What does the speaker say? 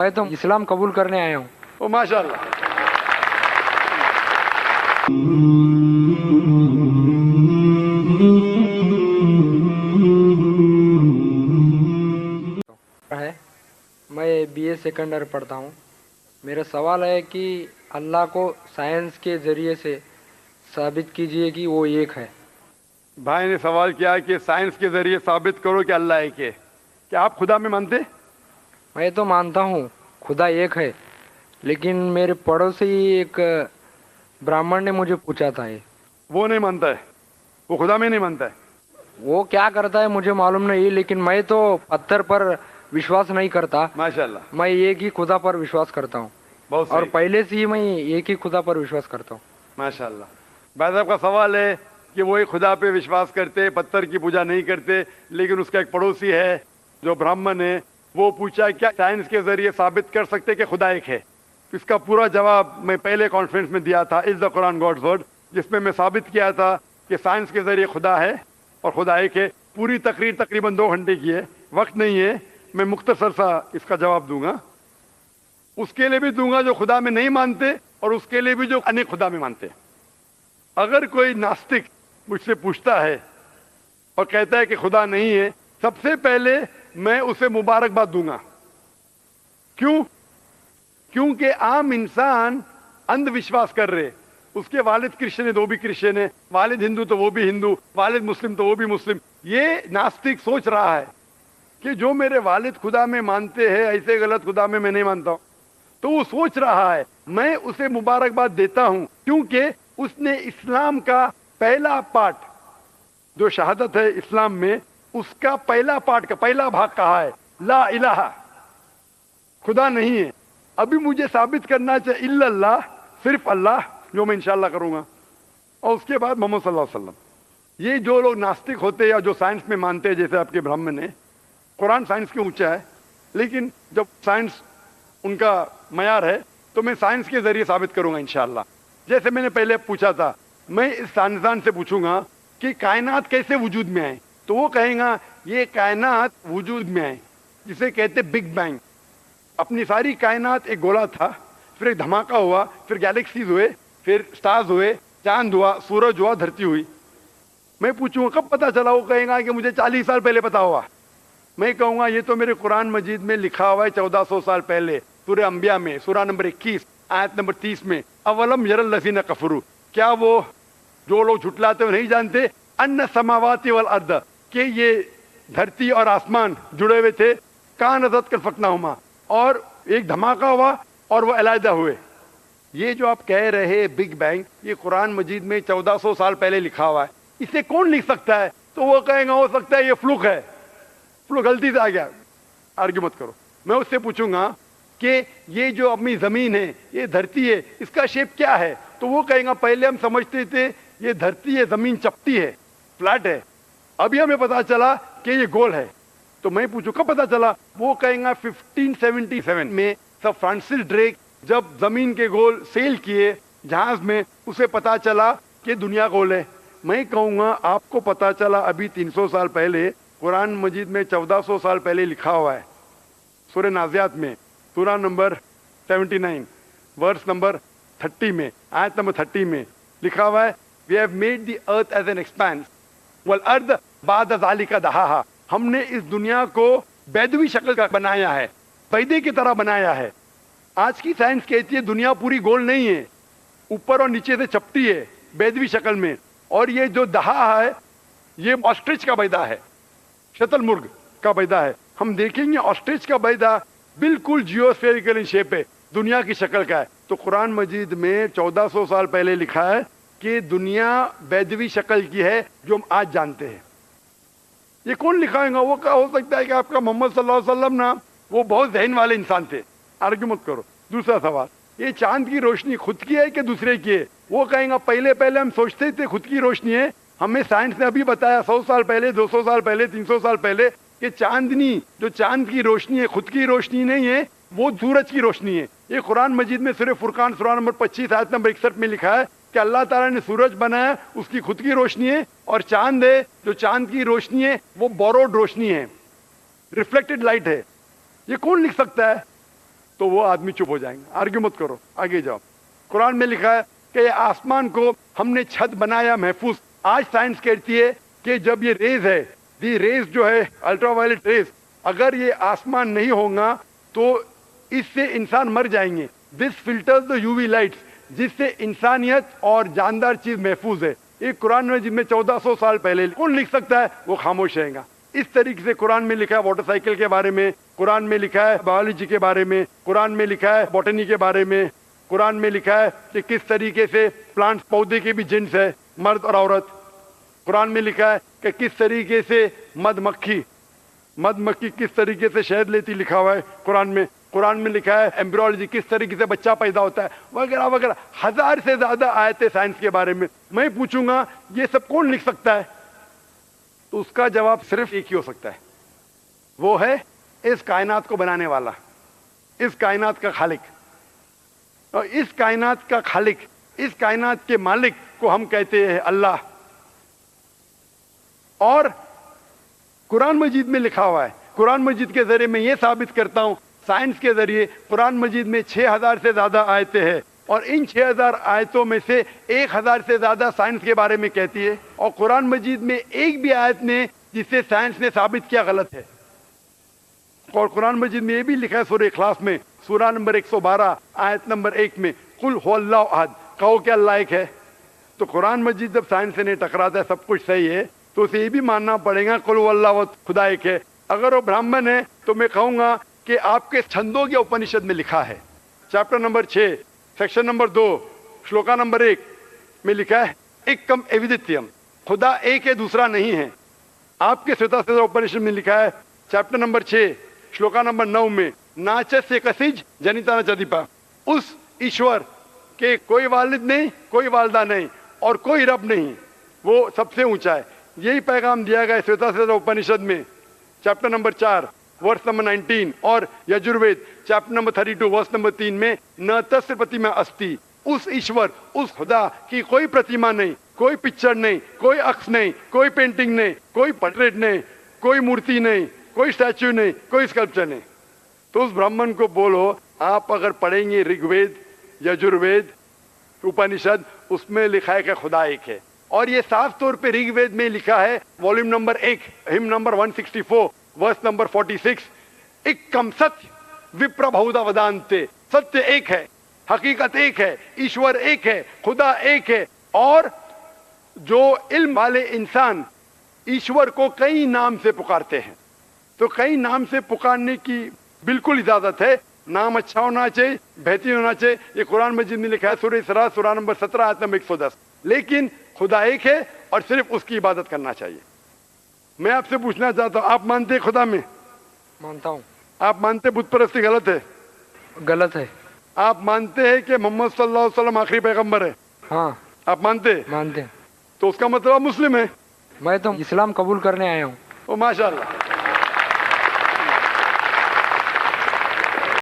میں تو اسلام قبول کرنے آیا ہوں. او ماشاء اللہ. ہے میں بی اے سیکنڈ ایئر پڑھتا ہوں. میرا سوال ہے کہ اللہ کو سائنس کے ذریعے سے ثابت کیجئے کہ وہ ایک ہے. بھائی نے سوال کیا کہ سائنس کے ذریعے ثابت کرو کہ اللہ ایک ہے. کیا آپ خدا میں مانتے؟ میں تو مانتا ہوں خدا ایک ہے، لیکن میرے پڑوسی ایک براہمن نے مجھے پوچھا تھا وہ نہیں مانتا ہے، وہ خدا میں نہیں مانتا ہے. وہ کیا کرتا ہے مجھے معلوم نہیں، لیکن میں تو پتھر پر وشواس نہیں کرتا. ماشاء اللہ، میں ایک ہی خدا پر وشواس کرتا ہوں، بہت اور صحیح. پہلے سے ہی میں ایک ہی خدا پر وشواس کرتا ہوں. ماشاء اللہ. بھائی صاحب کا سوال ہے کہ وہ ایک خدا پہ وشواس کرتے، پتھر کی پوجا نہیں کرتے، لیکن اس کا ایک پڑوسی ہے جو براہمن ہے، وہ پوچھا کیا سائنس کے ذریعے ثابت کر سکتے کہ خدا ایک ہے. اس کا پورا جواب میں پہلے کانفرنس میں دیا تھا، از دا قرآن گاڈز ورڈ، جس میں ثابت کیا تھا کہ سائنس کے ذریعے خدا ہے اور خدا ایک ہے. پوری تقریر تقریباً 2 گھنٹے کی ہے، وقت نہیں ہے، میں مختصر سا اس کا جواب دوں گا. اس کے لیے بھی دوں گا جو خدا میں نہیں مانتے، اور اس کے لیے بھی جو انیک خدا میں مانتے. اگر کوئی ناستک مجھ سے پوچھتا ہے اور کہتا ہے کہ خدا نہیں ہے، سب سے پہلے میں اسے مبارکباد دوں گا. کیونکہ عام انسان اندھ وشواس کر رہے. اس کے والد کرسچن ہے تو وہ بھی کرسچن ہے، والد ہندو تو وہ بھی ہندو، والد مسلم تو وہ بھی مسلم. یہ ناستک سوچ رہا ہے کہ جو میرے والد خدا میں مانتے ہیں، ایسے غلط خدا میں نہیں مانتا ہوں. تو وہ سوچ رہا ہے. میں اسے مبارکباد دیتا ہوں کیونکہ اس نے اسلام کا پہلا پارٹ جو شہادت ہے اسلام میں، اس کا پہلا پارٹ کا پہلا بھاگ کہا ہے لا الہ، خدا نہیں ہے. ابھی مجھے ثابت کرنا چاہیے الا اللہ، صرف اللہ، جو میں انشاءاللہ کروں گا، اور اس کے بعد محمد صلی اللہ علیہ وسلم. یہ جو لوگ ناستک ہوتے یا جو سائنس میں مانتے ہیں، جیسے آپ کے براہمن ہیں، قرآن سائنس کے اونچا ہے، لیکن جب سائنس ان کا معیار ہے تو میں سائنس کے ذریعے ثابت کروں گا انشاءاللہ. جیسے میں نے پہلے پوچھا تھا، میں اس سائنسدان سے پوچھوں گا کہ کائنات کیسے وجود میں آئے، تو وہ کہیں گا یہ کائنات وجود میں آئے جسے کہتے بگ بینگ. اپنی ساری کائنات ایک گولا تھا، پھر ایک دھماکہ ہوا، پھر گیلیکسیز ہوئے، پھر سٹارز ہوئے، چاند ہوا، سورج ہوا، دھرتی ہوئی. میں پوچھوں گا کب پتا چلا، وہ کہیں گا کہ مجھے 40 سال پہلے پتا ہوا. میں کہوں گا یہ تو میرے قرآن مجید میں لکھا ہوا ہے 1400 سال پہلے، سورہ انبیاء میں، سورہ نمبر 21 آیت نمبر 30 میں، اولم یر الذین کفروا، کیا وہ جو لوگ جھٹلاتے وہ نہیں جانتے، ان السماوات والارض، کہ یہ دھرتی اور آسمان جڑے ہوئے تھے، کانت کلفقناہما، اور ایک دھماکہ ہوا اور وہ علیحدہ ہوئے. یہ جو آپ کہہ رہے بگ بینگ، یہ قرآن مجید میں 1400 سال پہلے لکھا ہوا ہے. اسے کون لکھ سکتا ہے؟ تو وہ کہیں گا ہو سکتا ہے یہ فلوک ہے، فلوک غلطی سے آ گیا. آرگیو مت کرو. میں اس سے پوچھوں گا کہ یہ جو اپنی زمین ہے، یہ دھرتی ہے، اس کا شیپ کیا ہے؟ تو وہ کہیں گا پہلے ہم سمجھتے تھے یہ دھرتی ہے، زمین چپٹی ہے، فلیٹ ہے، ابھی ہمیں پتا چلا کہ یہ گول ہے. تو میں پوچھوں کب پتا چلا؟ وہ کہیں گا 1577 میں سر فرانسس ڈریک جب زمین کے گول سیل کیے جہاز میں، اسے پتا چلا کہ دنیا گول ہے. میں کہوں گا آپ کو پتا چلا ابھی 300 سال پہلے، قرآن مجید میں 1400 سال پہلے لکھا ہوا ہے. سورہ نازعات میں، سورہ نمبر 79 ورس نمبر 30 میں، آیت نمبر 30 میں لکھا ہوا ہے we have made the earth as an expanse والارض بعد ذلك دحاها. ہم نے اس دنیا کو بیدوی شکل کا بنایا ہے، بیدے کی طرح بنایا ہے. آج کی سائنس کہتی ہے دنیا پوری گول نہیں ہے، اوپر اور نیچے سے چپٹی ہے بیدوی شکل میں. اور یہ جو دہا ہے یہ آسٹرچ کا بیدا ہے، شتل مرغ کا بیدا ہے. ہم دیکھیں گے آسٹرچ کا بیدا بالکل جیوسفیریکل ان شیپ ہے، دنیا کی شکل کا ہے. تو قرآن مجید میں 1400 سال پہلے لکھا ہے کہ دنیا بیدوی شکل کی ہے جو ہم آج جانتے ہیں. یہ کون لکھائے گا؟ وہ کیا ہو سکتا ہے کہ آپ کا محمد صلی اللہ علیہ وسلم نا وہ بہت ذہن والے انسان تھے. آرگیو مت کرو. دوسرا سوال، یہ چاند کی روشنی خود کی ہے کہ دوسرے کی ہے؟ وہ کہیں گا پہلے ہم سوچتے تھے خود کی روشنی ہے، ہمیں سائنس نے ابھی بتایا 100 سال پہلے، 200 سال پہلے، 300 سال پہلے کہ چاندنی جو چاند کی روشنی ہے خود کی روشنی نہیں ہے، وہ سورج کی روشنی ہے. یہ قرآن مجید میں سورہ فرقان سورہ نمبر 25 آیت نمبر 61 میں لکھا ہے کہ اللہ تعالیٰ نے سورج بنایا، اس کی خود کی روشنی ہے، اور چاند ہے جو چاند کی روشنی ہے وہ بوروڈ روشنی ہے، ریفلیکٹڈ لائٹ ہے. یہ کون لکھ سکتا ہے؟ تو وہ آدمی چپ ہو جائیں گے. آرگیو مت کرو, آگے جاؤ. قرآن میں لکھا ہے کہ یہ آسمان کو ہم نے چھت بنایا محفوظ. آج سائنس کہتی ہے کہ جب یہ ریز ہے, دی ریز جو ہے الٹرا وائلٹ ریز, اگر یہ آسمان نہیں ہوگا تو اس سے انسان مر جائیں گے. This filters the U V lights, جس سے انسانیت اور جاندار چیز محفوظ ہے. یہ قرآن میں جن میں 1400 سال پہلے کون لکھ سکتا ہے, وہ خاموش رہے گا. اس طریقے سے قرآن میں لکھا ہے واٹر سائیکل کے بارے میں, قرآن میں لکھا ہے بایولوجی کے بارے میں, قرآن میں لکھا ہے بوٹنی کے بارے میں, قرآن میں لکھا ہے کہ کس طریقے سے پلانٹس پودے کے بھی جنس ہے, مرد اور عورت. قرآن میں لکھا ہے کہ کس طریقے سے مد مکھی کس طریقے سے شہد لیتی, لکھا ہوا ہے قرآن میں. قرآن میں لکھا ہے ایمبریولوجی, کس طریقے سے بچہ پیدا ہوتا ہے, وغیرہ وغیرہ. 1000 سے زیادہ آیتیں سائنس کے بارے میں. میں پوچھوں گا یہ سب کون لکھ سکتا ہے, تو اس کا جواب صرف ایک ہی ہو سکتا ہے, وہ ہے اس کائنات کو بنانے والا, اس کائنات کا خالق. اور اس کائنات کا خالق, اس کائنات کے مالک کو ہم کہتے ہیں اللہ. اور قرآن مجید میں لکھا ہوا ہے, قرآن مجید کے ذریعے میں یہ ثابت کرتا ہوں, سائنس کے ذریعے قرآن مجید میں 6000 سے زیادہ آیتیں ہیں, اور ان 6000 آیتوں میں سے 1000 سے زیادہ سائنس کے بارے میں کہتی ہے, اور قرآن مجید میں ایک بھی آیت نے جسے سائنس نے ثابت کیا غلط ہے. اور قرآن مجید میں یہ بھی لکھا ہے سورہ اخلاص میں, سورہ نمبر 112 آیت نمبر 1 میں, قل هو اللہ احد, کہو کہ اللہ ایک ہے. تو قرآن مجید جب سائنس سے نہیں ٹکراتا ہے, سب کچھ صحیح ہے, تو اسے یہ بھی ماننا پڑے گا قل هو اللہ احد, خدا ایک ہے. اگر وہ برہمن ہے تو میں کہوں گا کہ آپ کے چھندوگیہ اپنشد میں لکھا ہے, chapter number 6 section number 2 shloka number 1 میں لکھا ہے ایکم ایودتیم, خدا ایک ہے دوسرا نہیں ہے. آپ کے سوتا سوتا اپنشد میں لکھا ہے چیپٹر نمبر 6 شلوکا نمبر 9 میں ناچ سے کسیج جنیتا نہ چدیپا, اس ایشور کے کوئی والد نہیں, کوئی والدہ نہیں, اور کوئی رب نہیں, وہ سب سے اونچا ہے. یہی پیغام دیا گیا سوتا سوتا اپنشد میں چیپٹر نمبر 4 ورس نمبر 19, اور Yajurveda chapter number 32 verse number 3 میں نہ تس پرتیما استی, اس ایشور, اس خدا کی کوئی پرتیما نہیں, کوئی پکچر نہیں, کوئی عکس نہیں, کوئی پینٹنگ نہیں, کوئی پورٹریٹ نہیں, کوئی مورتی نہیں, کوئی اسٹیچو نہیں, کوئی اسکلپچر نہیں. تو اس برہمن کو بولو, آپ اگر پڑھیں گے رگ وید, یجروید, اپنشد, اس میں لکھا ہے کہ خدا ایک ہے. اور یہ صاف طور پہ رگ وید میں لکھا ہے والیوم نمبر 1 ہم نمبر 164 ورس نمبر 46, ایکم ستیہ وپر بہودا ودانتے, ستیہ ایک ہے, حقیقت ایک ہے, ایشور ایک ہے, خدا ایک ہے. اور جو علم والے انسان ایشور کو کئی نام سے پکارتے ہیں, تو کئی نام سے پکارنے کی بالکل اجازت ہے. نام اچھا ہونا چاہیے, بہترین ہونا چاہیے. یہ قرآن مجید میں لکھا ہے سورہ اسراء سورہ نمبر 17 آیت نمبر 110. لیکن خدا ایک ہے اور صرف اس کی عبادت کرنا چاہیے. میں آپ سے پوچھنا چاہتا ہوں, آپ مانتے ہیں خدا میں؟ مانتا ہوں. آپ مانتے بت پرستی غلط ہے؟ غلط ہے. آپ مانتے ہیں کہ محمد صلی اللہ علیہ وسلم آخری پیغمبر ہے؟ ہاں آپ مانتے ہیں؟ مانتے ہیں. تو اس کا مطلب آپ مسلم ہے. میں تو اسلام قبول کرنے آیا ہوں. او ماشاء اللہ.